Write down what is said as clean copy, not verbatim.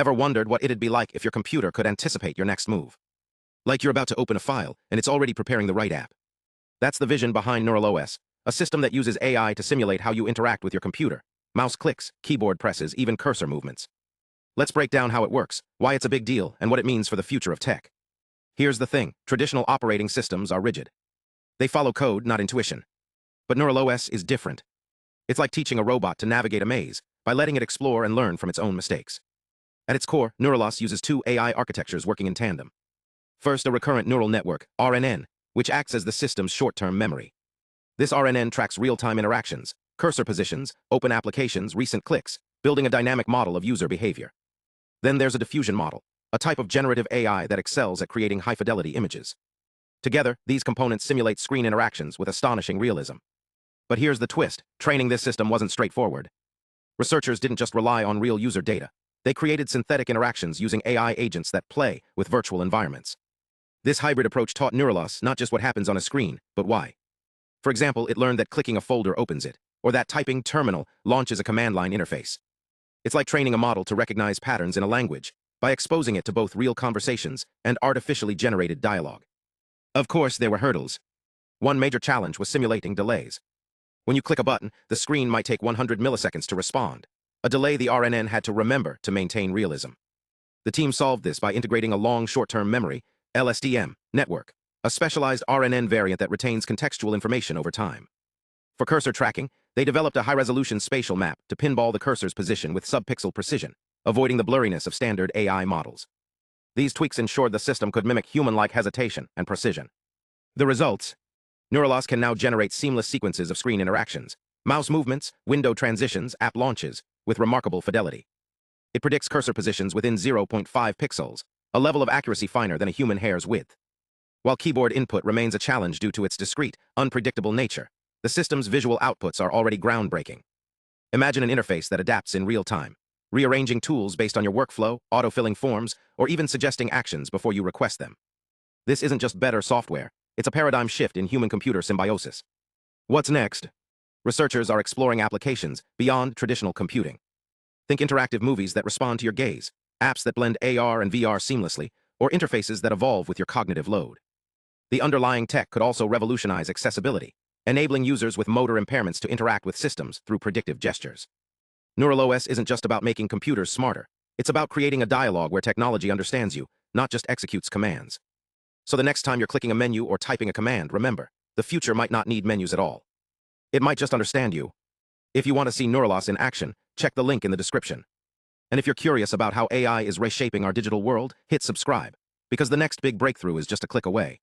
Ever wondered what it'd be like if your computer could anticipate your next move? Like you're about to open a file, and it's already preparing the right app. That's the vision behind NeuralOS, a system that uses AI to simulate how you interact with your computer. Mouse clicks, keyboard presses, even cursor movements. Let's break down how it works, why it's a big deal, and what it means for the future of tech. Here's the thing, traditional operating systems are rigid. They follow code, not intuition. But NeuralOS is different. It's like teaching a robot to navigate a maze by letting it explore and learn from its own mistakes. At its core, NeuralOS uses two AI architectures working in tandem. First, a recurrent neural network, RNN, which acts as the system's short-term memory. This RNN tracks real-time interactions, cursor positions, open applications, recent clicks, building a dynamic model of user behavior. Then there's a diffusion model, a type of generative AI that excels at creating high-fidelity images. Together, these components simulate screen interactions with astonishing realism. But here's the twist, training this system wasn't straightforward. Researchers didn't just rely on real user data. They created synthetic interactions using AI agents that play with virtual environments. This hybrid approach taught NeuralOS not just what happens on a screen, but why. For example, it learned that clicking a folder opens it, or that typing terminal launches a command line interface. It's like training a model to recognize patterns in a language by exposing it to both real conversations and artificially generated dialogue. Of course, there were hurdles. One major challenge was simulating delays. When you click a button, the screen might take 100 milliseconds to respond, a delay the RNN had to remember to maintain realism. The team solved this by integrating a long short-term memory, LSTM, network, a specialized RNN variant that retains contextual information over time. For cursor tracking, they developed a high-resolution spatial map to pinball the cursor's position with sub-pixel precision, avoiding the blurriness of standard AI models. These tweaks ensured the system could mimic human-like hesitation and precision. The results? NeuralOS can now generate seamless sequences of screen interactions, mouse movements, window transitions, app launches, with remarkable fidelity. It predicts cursor positions within 0.5 pixels, a level of accuracy finer than a human hair's width. While keyboard input remains a challenge due to its discrete, unpredictable nature, the system's visual outputs are already groundbreaking. Imagine an interface that adapts in real time, rearranging tools based on your workflow, autofilling forms, or even suggesting actions before you request them. This isn't just better software, it's a paradigm shift in human-computer symbiosis. What's next? Researchers are exploring applications beyond traditional computing. Think interactive movies that respond to your gaze, apps that blend AR and VR seamlessly, or interfaces that evolve with your cognitive load. The underlying tech could also revolutionize accessibility, enabling users with motor impairments to interact with systems through predictive gestures. NeuralOS isn't just about making computers smarter. It's about creating a dialogue where technology understands you, not just executes commands. So the next time you're clicking a menu or typing a command, remember, the future might not need menus at all. It might just understand you. If you want to see NeuralOS in action, check the link in the description. And if you're curious about how AI is reshaping our digital world, hit subscribe, because the next big breakthrough is just a click away.